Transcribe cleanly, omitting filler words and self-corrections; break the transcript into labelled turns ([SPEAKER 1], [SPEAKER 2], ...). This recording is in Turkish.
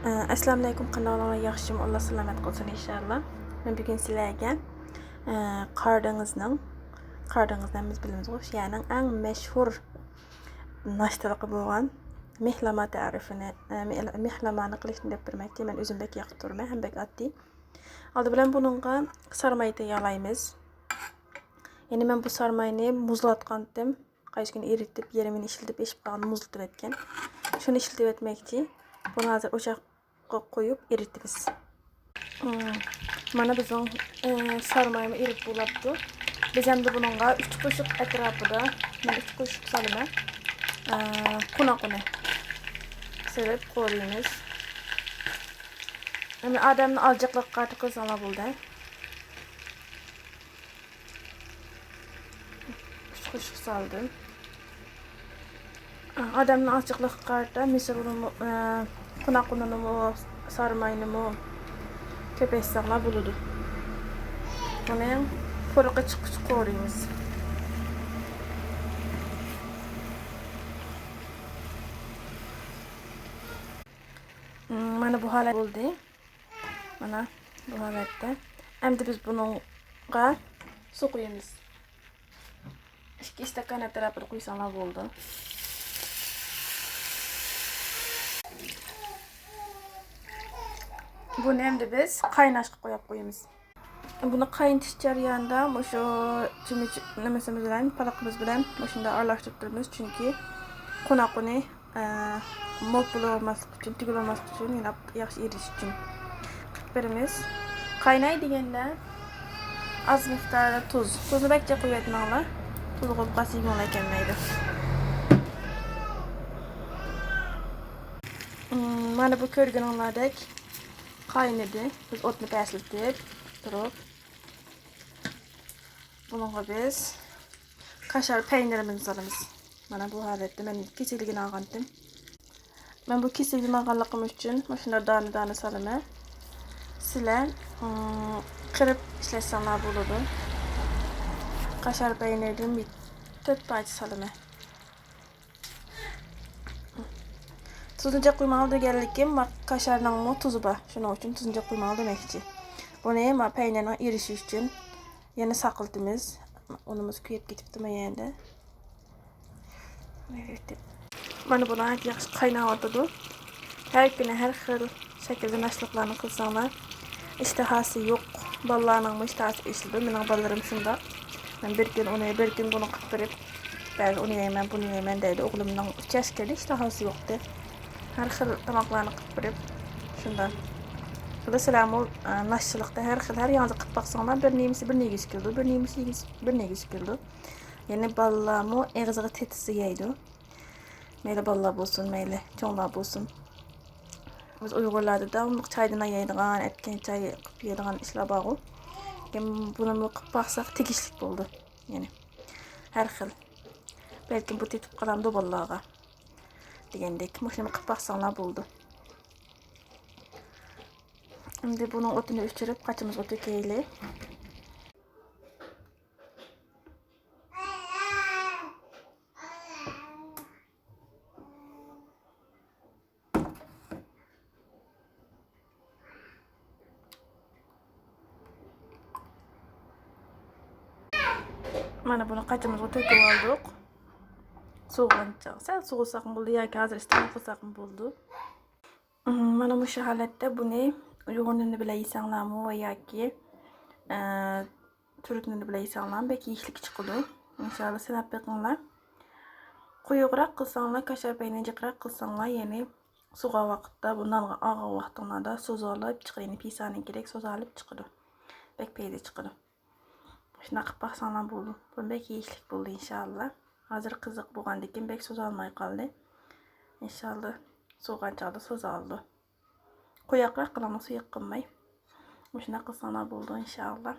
[SPEAKER 1] Assalamu alaykum kanalına yaxşım. Allah salamat qılsın inşallah. Men bugün sizlarga qardingizdan biz bilamiz Rusiyaning eng mashhur nashtaligi bo'lgan mehlama tarifini, mehlamani qilishni deb bermoqchi. Men o'zim bek yoqib turman, ham bek oddiy. Aldı bilan buningga sarmayni tayyorlaymiz. Yani men bu sarmayni muzlatgandim. Qaysi gün eritib, yerimini ishiltib, eshib qolgan muzlatib etgan. Shuni ishiltib etmoqchi. Bunu hazır ocakqa koyup eritiriz. Mana bizim sarmayımı erit bulaptı. Biz hem de bununla 3 kaşık etrafıda, ben 3 kaşık salıma kuna serip koyuyoruz. Yani adamın alacaklık kartı kızana buldu. 3 kaşık saldım. Adamın alacaklık kartı, mesela kuna mu, sarmayını mu köpeşsakla buludu. Bunu fırıqı çıkış koyuyoruz. Mana bu halat oldu. Mana bu halatta. Endi biz bununla su koyuyoruz. 2 stakan etrafını koysanlar oldu. Bunu endi biz qaynashga qo'yib qo'yamiz. Buni qaynatish jarayonida o'sha nimasimiz bilan, palaqimiz bilan shunda aralashtirib turamiz, chunki qunaquni mo'l olmaslik uchun, tugul olmaslik uchun, yana yaxshi erish uchun qilib beramiz. Qaynay deganda az miqdorda tuzni bakcha qo'yatmanglar. Tuz qo'yib qasib ekanmaydi. Mana bu ko'rganinglardek kaynadı. Biz otunu pəsletib durub. Bununla biz kaşar peynirimizi salırız. Mana bu halatda men kesilgini algandım. Ben bu kesilgini alganlığım üçün şunlar dana salıma. Sizler kırıp işletsənlər buludu. Kaşar peynirden bir 4 parça salıma. Tuzunca koymalı deganlikim bak kaşarning mu tuzu bor. Shuning uchun tuzunca koymalı demekçi. Bunu ham peynirning erishi uchun yana saqiltimiz. Unimiz kuyib ketibdi men endi. Mana buni yaxshi qaynayotdi. Har kuni har xil shaklda mashg'ulotlarni qilsanglar, ishtahasi yo'q bolalarning ishtahasi ishildi. Mening bolalarim shunda. Men bir kun uni, bir kun buni qilib berib, ba'zi uni yeyman, buni yeyman deydi. O'g'limning 3 yoshda ishtahasi yo'qdi. Her xil tamoqlarni qilib berib, shundan. Bilasizlar, nashchilikda har xil har yangi qilib baqsanglar, bir nemisi bir negiz keldi, bir nemisi bir negiz keldi. Ya'ni bolalarmi eg'iziga tetisi yeydi. Mayli bolalar bo'lsin, mayli cho'nglar bo'lsin. Biz Uyg'urlarda davomli choydan yeydigan, etgan choy qilib yeydigan ishlar bor. Buni qilib baqsaq tegishlik bo'ldi. Ya'ni har xil. Balki bu tetib qolamdi bolalarga. Degandek, mashina qilib baqsanglar bo'ldi. Endi buni o'tini o'chirib, qachimizga to'kaylik. Mana buni qachimizga to'kib oldik. Soğuğunca, sen soğusak mı buldu ya ki hazır istedim qilsak mı buldu. Mana bu holatda buni uyg'unini bilan yesanglarmi va yoki turknini bilan yesanglarmi bek yeyishlik chiqadi. Inshaalloh sinab beqinglar. Quyuqroq qilsanglar, kaşar peynini jiqroq qilsanglar, ya'ni so'g'a vaqtda, bundan og'ir vaqtlarda so'zolib chiqadi, ya'ni pisaning kerak so'zolib chiqadi. Bek peyda chiqadi. Shuna qilib baqsanglar bo'ldi. Bu bek yeyishlik bo'ldi inshaalloh. Hazır qiziq bo'lgandan keyin bek so'z olmay qoldi. Inshaalloh so'g'anchada so'z oldi. Qo'yaqroq qilamiz, suyak qilmay. Shuna qilsanglar bo'ldi inshaalloh.